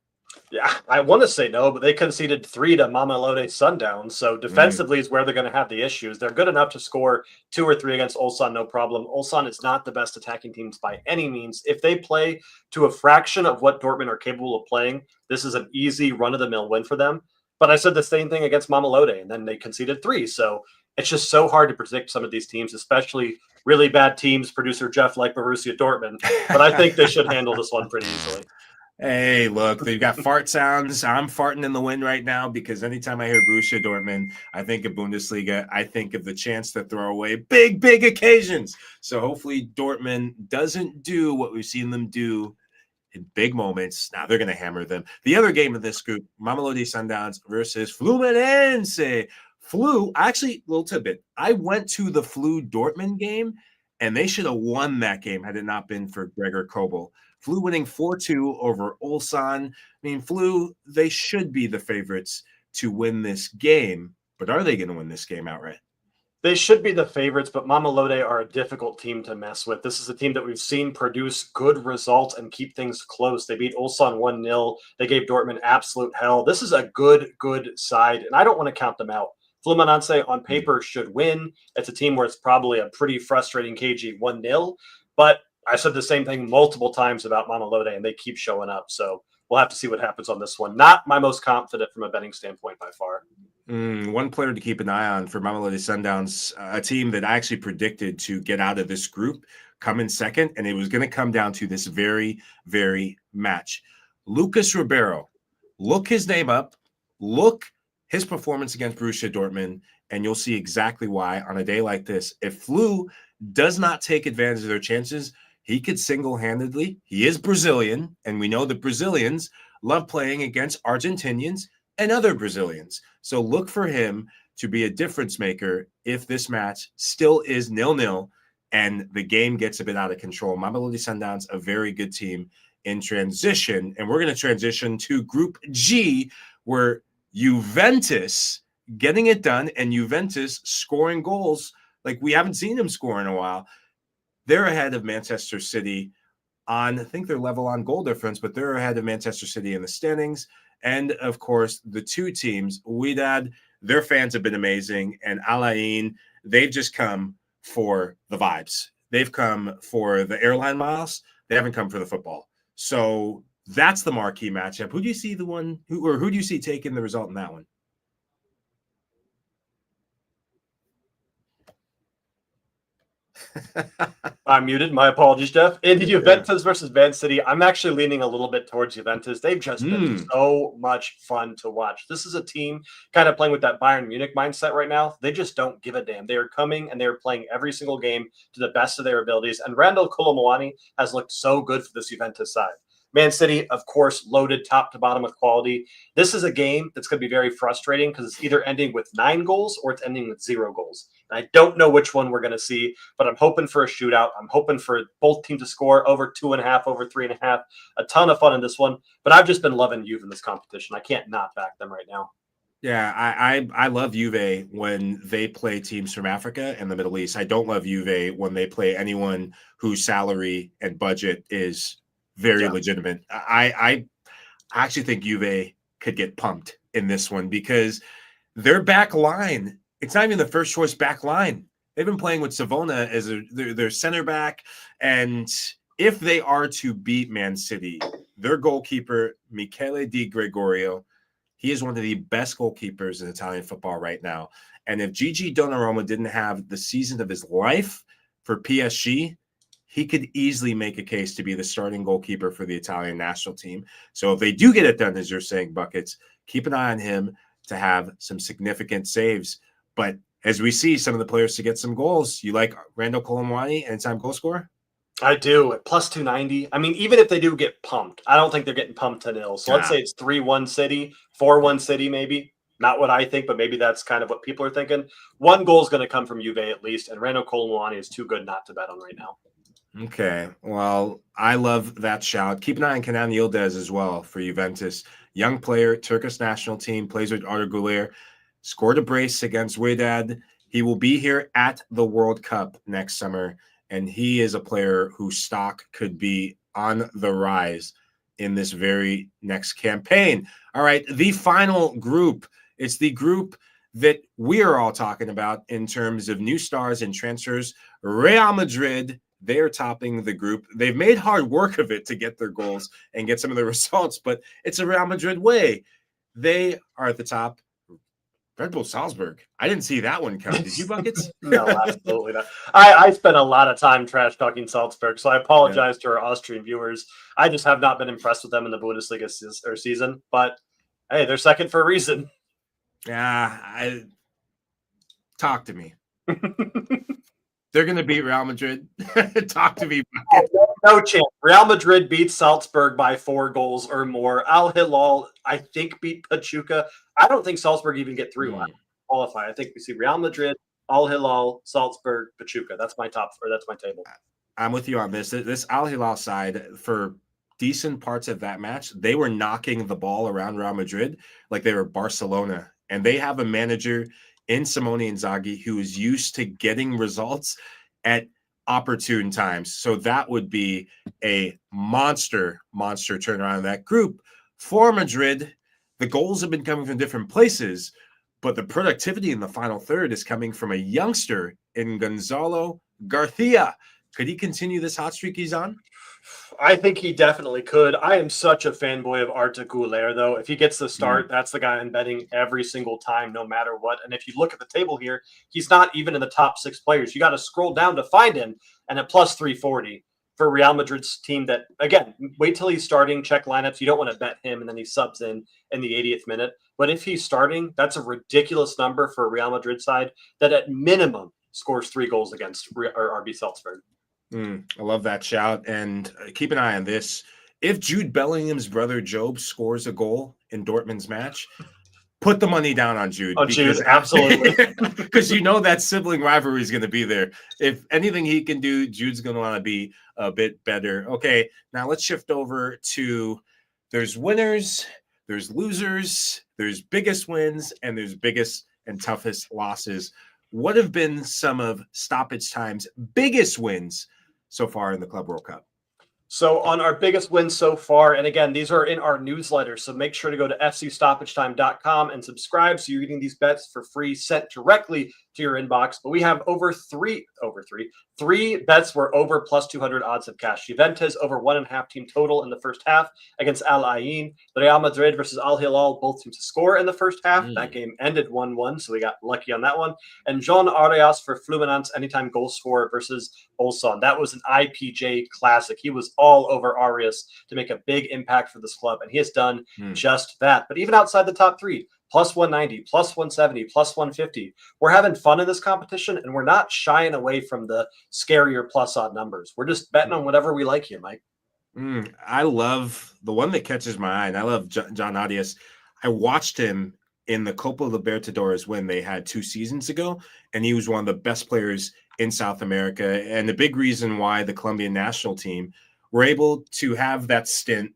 Yeah, I want to say no, but they conceded 3 to Mamelodi Sundowns. So defensively is where they're going to have the issues. They're good enough to score 2 or 3 against Ulsan, no problem. Ulsan is not the best attacking teams by any means. If they play to a fraction of what Dortmund are capable of playing, this is an easy run-of-the-mill win for them. But I said the same thing against Mamelodi, and then they conceded 3. So it's just so hard to predict some of these teams, especially really bad teams, producer Jeff, like Borussia Dortmund. But I think they should handle this one pretty easily. Hey, look, they've got fart sounds. I'm farting in the wind right now because anytime I hear Borussia Dortmund, I think of Bundesliga. I think of the chance to throw away big occasions. So hopefully Dortmund doesn't do what we've seen them do in big moments. Now they're going to hammer them. The other game of this group, Mamelodi Sundowns versus Fluminense. Actually, little tidbit. I went to the Flu Dortmund game, and they should have won that game had it not been for Gregor Kobel. Flu winning 4-2 over Ulsan. I mean, Flu, they should be the favorites to win this game, but are they going to win this game outright? They should be the favorites, but Mamelodi are a difficult team to mess with. This is a team that we've seen produce good results and keep things close. They beat Ulsan 1-0. They gave Dortmund absolute hell. This is a good side, and I don't want to count them out. Fluminense on paper should win. It's a team where it's probably a pretty frustrating KG 1-0, but I said the same thing multiple times about Mamelodi, and they keep showing up. So we'll have to see what happens on this one. Not my most confident from a betting standpoint by far. One player to keep an eye on for Mamelodi Sundowns, a team that I actually predicted to get out of this group, come in second, and it was going to come down to this very match. Lucas Ribeiro. Look his name up. Look his performance against Borussia Dortmund, and you'll see exactly why on a day like this. If Flu does not take advantage of their chances, he could single-handedly. He is Brazilian, and we know that Brazilians love playing against Argentinians and other Brazilians. So look for him to be a difference maker if this match still is 0-0 and the game gets a bit out of control. Mamelodi Sundowns, a very good team in transition. And we're going to transition to Group G, where Juventus getting it done and Juventus scoring goals like we haven't seen them score in a while. They're ahead of Manchester City I think they're level on goal difference, but they're ahead of Manchester City in the standings. And, of course, the two teams, Wydad, their fans have been amazing, and Ahly, they've just come for the vibes. They've come for the airline miles. They haven't come for the football. So that's the marquee matchup. Who do you see who do you see taking the result in that one? I'm muted. My apologies, Jeff. In Juventus versus Man City, I'm actually leaning a little bit towards Juventus. They've just been so much fun to watch. This is a team kind of playing with that Bayern Munich mindset right now. They just don't give a damn. They are coming and they are playing every single game to the best of their abilities. And Randall Colomwani has looked so good for this Juventus side. Man City, of course, loaded top to bottom with quality. This is a game that's going to be very frustrating because it's either ending with 9 goals or it's ending with 0 goals. And I don't know which one we're going to see, but I'm hoping for a shootout. I'm hoping for both teams to score over 2.5, over 3.5. A ton of fun in this one, but I've just been loving Juve in this competition. I can't not back them right now. Yeah, I love Juve when they play teams from Africa and the Middle East. I don't love Juve when they play anyone whose salary and budget is very legitimate. I I actually think Juve could get pumped in this one because their back line, it's not even the first choice back line. They've been playing with Savona as their center back. And if they are to beat Man City, their goalkeeper, Michele Di Gregorio, he is one of the best goalkeepers in Italian football right now. And if Gigi Donnarumma didn't have the season of his life for PSG, he could easily make a case to be the starting goalkeeper for the Italian national team. So if they do get it done, as you're saying, Buckets, keep an eye on him to have some significant saves. But as we see some of the players to get some goals, you like Randall Colomwani, anytime goal scorer? I do at plus 290. I mean, even if they do get pumped, I don't think they're getting pumped to nil. So let's say it's 3-1 City, 4-1 City, maybe. Not what I think, but maybe that's kind of what people are thinking. One goal is going to come from Juve at least, and Randall Colomwani is too good not to bet on right now. Okay. Well, I love that shout. Keep an eye on Kenan Yildiz as well for Juventus. Young player, Turkish national team, plays with Arda Güler. Scored a brace against Wydad. He will be here at the World Cup next summer, and he is a player whose stock could be on the rise in this very next campaign. All right, the final group. It's the group that we are all talking about in terms of new stars and transfers. Real Madrid, they are topping the group. They've made hard work of it to get their goals and get some of the results, but it's a Real Madrid way. They are at the top. Red Bull Salzburg. I didn't see that one coming. Did you, Buckets? No, absolutely not. I spent a lot of time trash talking Salzburg, so I apologize to our Austrian viewers. I just have not been impressed with them in the Bundesliga season, but hey, they're second for a reason. Yeah, talk to me. They're going to beat Real Madrid. Talk to me. No chance. Real Madrid beats Salzburg by 4 goals or more. Al Hilal, I think, beat Pachuca. I don't think Salzburg even get through. Qualify. I think we see Real Madrid, Al Hilal, Salzburg, Pachuca. That's my that's my table. I'm with you on this. This Al Hilal side, for decent parts of that match, they were knocking the ball around Real Madrid like they were Barcelona. And they have a manager in Simone Inzaghi who is used to getting results at opportune times. So that would be a monster turnaround in that group. For Madrid, the goals have been coming from different places, but the productivity in the final third is coming from a youngster in Gonzalo Garcia. Could he continue this hot streak he's on? I think he definitely could. I am such a fanboy of Arda Güler, though. If he gets the start, that's the guy I'm betting every single time, no matter what. And if you look at the table here, he's not even in the top 6 players. You got to scroll down to find him, and at plus 340 for Real Madrid's team that, again, wait till he's starting, check lineups. You don't want to bet him, and then he subs in the 80th minute. But if he's starting, that's a ridiculous number for a Real Madrid side that at minimum scores 3 goals against RB Salzburg. I love that shout. And keep an eye on this. If Jude Bellingham's brother Job scores a goal in Dortmund's match, put the money down on Jude. Jude, absolutely. Because you know that sibling rivalry is going to be there. If anything he can do, Jude's going to want to be a bit better. Okay, now let's shift over to there's winners, there's losers, there's biggest wins, and there's biggest and toughest losses. What have been some of Stoppage Time's biggest wins so far in the Club World Cup? So on our biggest wins so far, and again, these are in our newsletter, so make sure to go to fcstoppagetime.com and subscribe so you're getting these bets for free sent directly to your inbox. But we have three bets were over plus 200 odds of cash. Juventus over 1.5 team total in the first half against Al Ain. Real Madrid versus Al Hilal, both teams to score in the first half. That game ended 1-1, so we got lucky on that one. And John Arias for Fluminense anytime goal scorer versus Ulsan. That was an IPJ classic. He was all over Arias to make a big impact for this club, and he has done just that. But even outside the top 3, plus 190, plus 170, plus 150. We're having fun in this competition, and we're not shying away from the scarier plus odd numbers. We're just betting on whatever we like here, Mike. I love the one that catches my eye, and I love John Arias. I watched him in the Copa Libertadores when they had 2 seasons ago, and he was one of the best players in South America. And the big reason why the Colombian national team were able to have that stint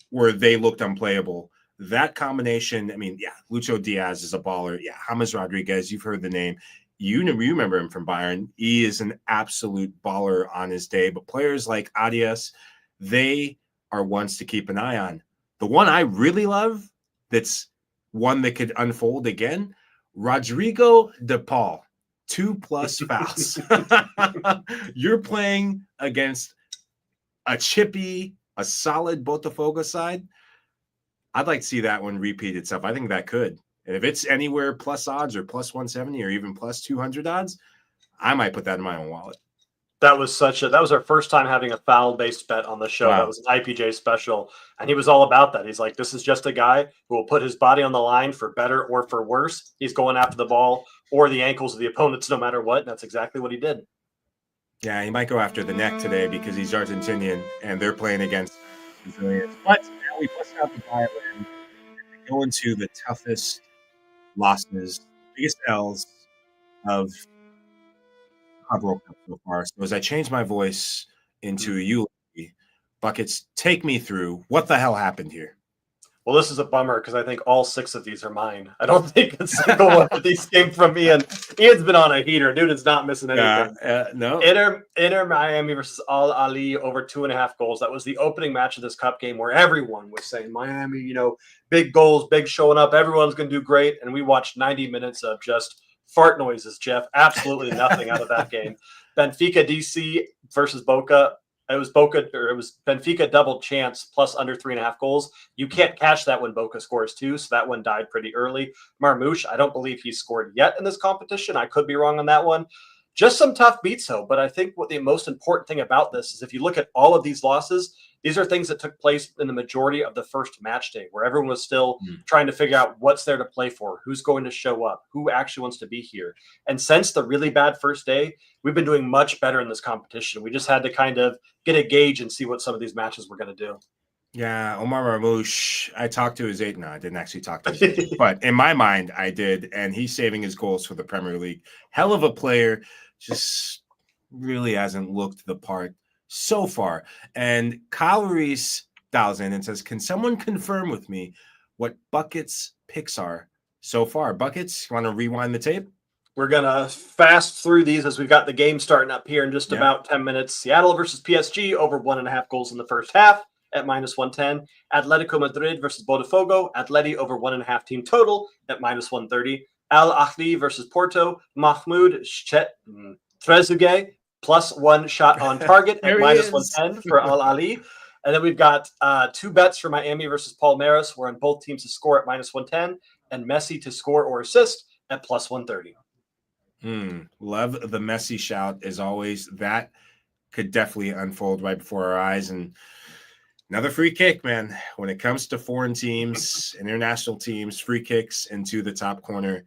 where they looked unplayable. That combination, I mean, yeah, Lucho Diaz is a baller. Yeah, James Rodriguez, you've heard the name. You remember him from Bayern. He is an absolute baller on his day. But players like Arias, they are ones to keep an eye on. The one I really love, that's one that could unfold again, Rodrigo de Paul, 2+ fouls. You're playing against a chippy, a solid Botafogo side. I'd like to see that one repeat itself. I think that could. And if it's anywhere plus odds or plus 170 or even plus 200 odds, I might put that in my own wallet. That was our first time having a foul-based bet on the show. Wow. That was an IPJ special, and he was all about that. He's like, this is just a guy who will put his body on the line for better or for worse. He's going after the ball or the ankles of the opponents no matter what, and that's exactly what he did. Yeah, he might go after the neck today because he's Argentinian, and they're playing against Brazilians. But now we bust out the violin and we go into the toughest losses, biggest L's of Club World Cup so far. So as I change my voice into a eulogy, Buckets, take me through what the hell happened here. Well, this is a bummer because I think all 6 of these are mine. I don't think a single one of these came from Ian. Ian's been on a heater. Dude is not missing anything. No. Inter Miami versus Ahly over 2.5 goals. That was the opening match of this cup game where everyone was saying Miami, big goals, big showing up. Everyone's going to do great. And we watched 90 minutes of just fart noises, Jeff. Absolutely nothing out of that game. Benfica DC versus Boca. It was Benfica double chance plus under 3.5 goals. You can't cash that when Boca scores 2, so that one died pretty early. Marmouche, I don't believe he's scored yet in this competition. I could be wrong on that one. Just some tough beats, though. But I think what the most important thing about this is if you look at all of these losses, these are things that took place in the majority of the first match day where everyone was still trying to figure out what's there to play for, who's going to show up, who actually wants to be here. And since the really bad first day, we've been doing much better in this competition. We just had to kind of get a gauge and see what some of these matches were going to do. Yeah, Omar Marmouche, I talked to his agent. No, I didn't actually talk to his agent, but in my mind, I did. And he's saving his goals for the Premier League. Hell of a player, just really hasn't looked the part so far. And Kyle Reese dials in and says, can someone confirm with me what Buckets' picks are so far? Buckets, you want to rewind the tape? We're going to fast through these as we've got the game starting up here in just about 10 minutes. Seattle versus PSG over 1.5 goals in the first half at -110. Atletico Madrid versus Botafogo. Atleti over 1.5 team total at -130. Ahly versus Porto. Mahmoud Trezeguet +1 shot on target at -110 for Ahly. And then we've got 2 bets for Miami versus Palmeiras. We're on both teams to score at -110 and Messi to score or assist at +130. Love the Messi shout as always. That could definitely unfold right before our eyes. And another free kick, man. When it comes to foreign teams, international teams, free kicks into the top corner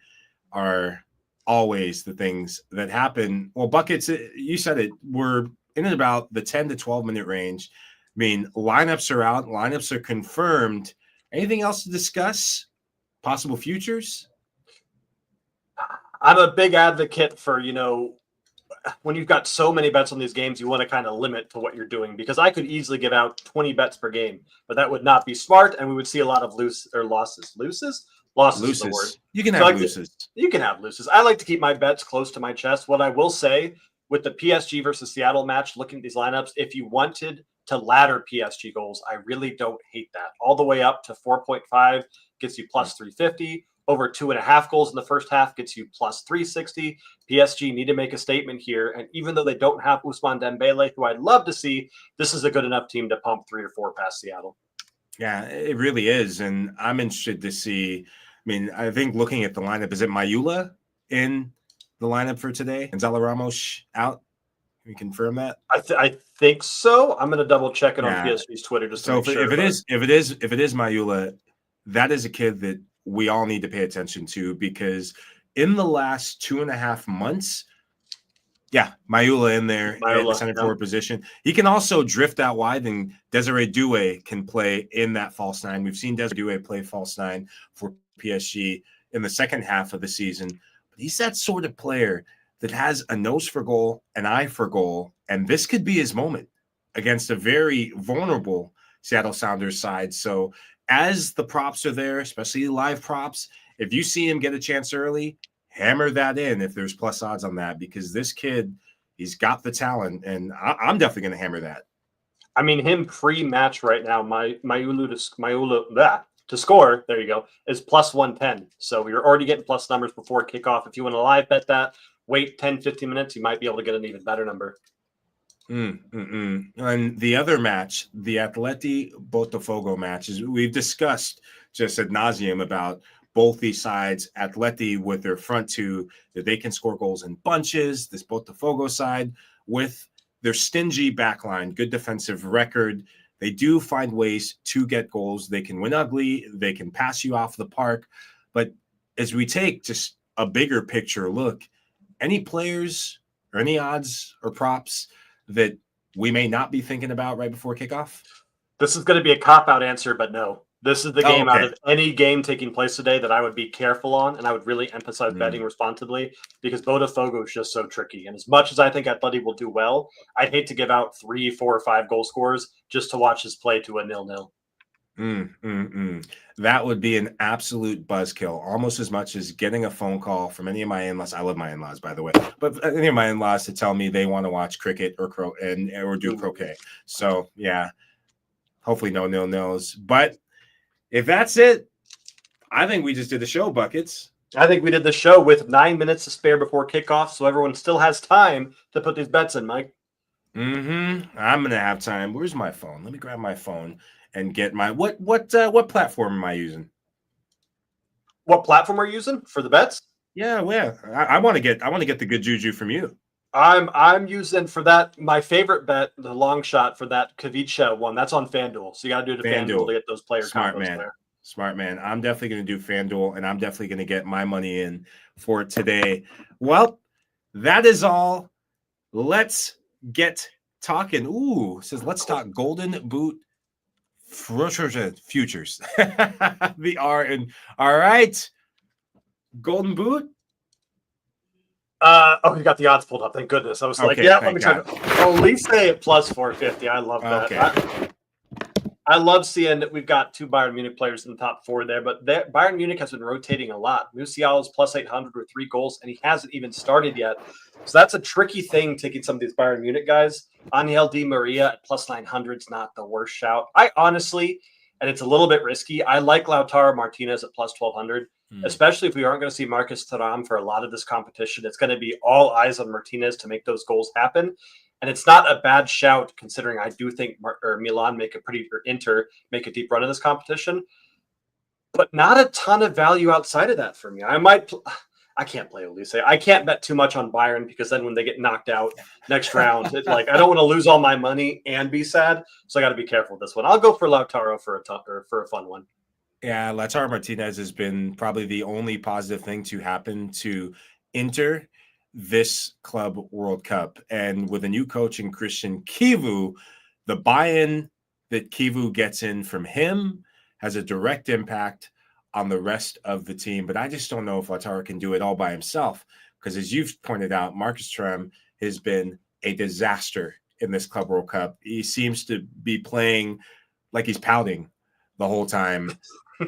are always the things that happen. Well, Buckets, you said it. We're in at about the 10 to 12 minute range. I mean, lineups are out. Lineups are confirmed. Anything else to discuss? Possible futures? I'm a big advocate for, when you've got so many bets on these games, you want to kind of limit to what you're doing because I could easily give out 20 bets per game, but that would not be smart, and we would see a lot of losses. Losses is the word. You can have losses. You can have losses. I like to keep my bets close to my chest. What I will say with the PSG versus Seattle match, looking at these lineups, if you wanted to ladder PSG goals, I really don't hate that. All the way up to 4.5 gets you +350. Over 2.5 goals in the first half gets you +360. PSG need to make a statement here. And even though they don't have Ousmane Dembele, who I'd love to see, this is a good enough team to pump 3 or 4 past Seattle. Yeah, it really is. And I'm interested to see. I mean, I think looking at the lineup, is it Mayula in the lineup for today? Gonzalo Ramos out? Can we confirm that? I think so. I'm going to double check it on PSG's Twitter just to make sure. If it is Mayula, that is a kid that we all need to pay attention to because in the last 2.5 months, Mayula in there in the center forward position. He can also drift out wide, and Desiree Doué can play in that false 9. We've seen Desiree Doué play false 9 for PSG in the second half of the season. But he's that sort of player that has a nose for goal, an eye for goal, and this could be his moment against a very vulnerable Seattle Sounders side. So as the props are there, especially live props, if you see him get a chance early, hammer that in if there's plus odds on that because this kid, he's got the talent, and I'm definitely going to hammer that. I mean, him pre-match right now, Mayulu to score, there you go, is plus 110. So you're already getting plus numbers before kickoff. If you want to live bet that, wait 10, 15 minutes, you might be able to get an even better number. And the other match, the Atleti Botafogo match, is we've discussed just ad nauseum about both these sides. Atleti with their front two, that they can score goals in bunches. This Botafogo side with their stingy backline, good defensive record. They do find ways to get goals. They can win ugly. They can pass you off the park. But as we take just a bigger picture look, any players or any odds or props that we may not be thinking about right before kickoff? This is going to be a cop-out answer, but no. This is the game out okay. of any game taking place today that I would be careful on, and I would really emphasize betting responsibly because Botafogo is just so tricky. And as much as I think Atleti will do well, I'd hate to give out 3, 4, or 5 goal scorers just to watch this play to a 0-0. That would be an absolute buzzkill, almost as much as getting a phone call from any of my in-laws. I love my in-laws, by the way, but any of my in-laws to tell me they want to watch cricket or do croquet. So yeah, hopefully no 0-0s. But if that's it, I think we just did the show, Buckets. I think we did the show with 9 minutes to spare before kickoff, so everyone still has time to put these bets in, Mike. I'm gonna have time. Where's my phone? Let me grab my phone and get my what platform am I using? What platform are you using for the bets? Yeah. I want to get the good juju from you. I'm using for that my favorite bet, the long shot for that Kavicha one. That's on FanDuel, so you got to do the FanDuel to get those players. Smart man. I'm definitely going to do FanDuel, and I'm definitely going to get my money in for today. Well, that is all. Let's get talking. Ooh, says let's talk Golden Boot futures. The R and all right. Golden Boot. You got the odds pulled up. Thank goodness. I was let me try. Olise at plus 450. I love that. Okay. I love seeing that we've got 2 Bayern Munich players in the top 4 there, but Bayern Munich has been rotating a lot. Musiala is plus 800 with 3 goals, and he hasn't even started yet. So that's a tricky thing, taking some of these Bayern Munich guys. Angel Di Maria at plus 900 is not the worst shout. I honestly, and it's a little bit risky, I like Lautaro Martinez at plus 1200. Especially if we aren't going to see Marcus Thuram for a lot of this competition. It's going to be all eyes on Martinez to make those goals happen. And it's not a bad shout considering I do think Milan Inter make a deep run in this competition. But not a ton of value outside of that for me. I can't play Olise. I can't bet too much on Bayern because then when they get knocked out next round, it's like I don't want to lose all my money and be sad. So I got to be careful with this one. I'll go for Lautaro for a fun one. Yeah, Lautaro Martinez has been probably the only positive thing to happen to Inter this Club World Cup. And with a new coach in Christian Kivu, the buy-in that Kivu gets in from him has a direct impact on the rest of the team. But I just don't know if Lautaro can do it all by himself. Because as you've pointed out, Marcus Thuram has been a disaster in this Club World Cup. He seems to be playing like he's pouting the whole time.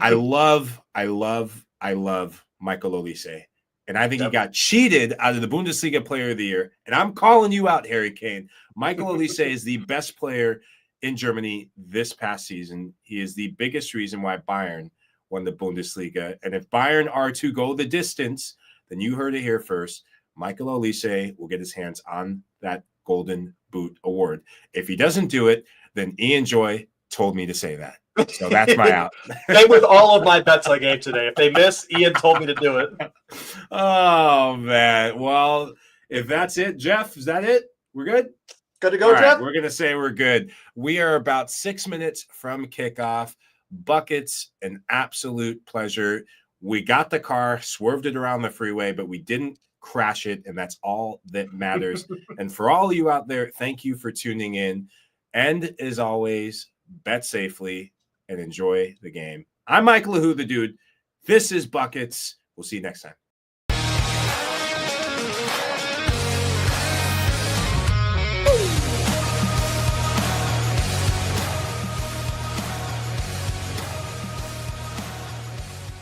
I love Michael Olise. And I think he got cheated out of the Bundesliga Player of the Year. And I'm calling you out, Harry Kane. Michael Olise is the best player in Germany this past season. He is the biggest reason why Bayern won the Bundesliga. And if Bayern are to go the distance, then you heard it here first. Michael Olise will get his hands on that Golden Boot award. If he doesn't do it, then Ian Joy told me to say that. So that's my out. Same with all of my bets I gave today. If they miss, Ian told me to do it. Oh, man. Well, if that's it, Jeff, is that it? We're good? Good to go, all Jeff? Right, we're going to say we're good. We are about 6 minutes from kickoff. Buckets, an absolute pleasure. We got the car, swerved it around the freeway, but we didn't crash it, and that's all that matters. And for all of you out there, thank you for tuning in. And as always, bet safely and enjoy the game. I'm Mike LaHoo, the dude. This is Buckets. We'll see you next time.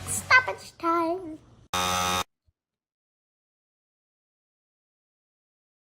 Stoppage time.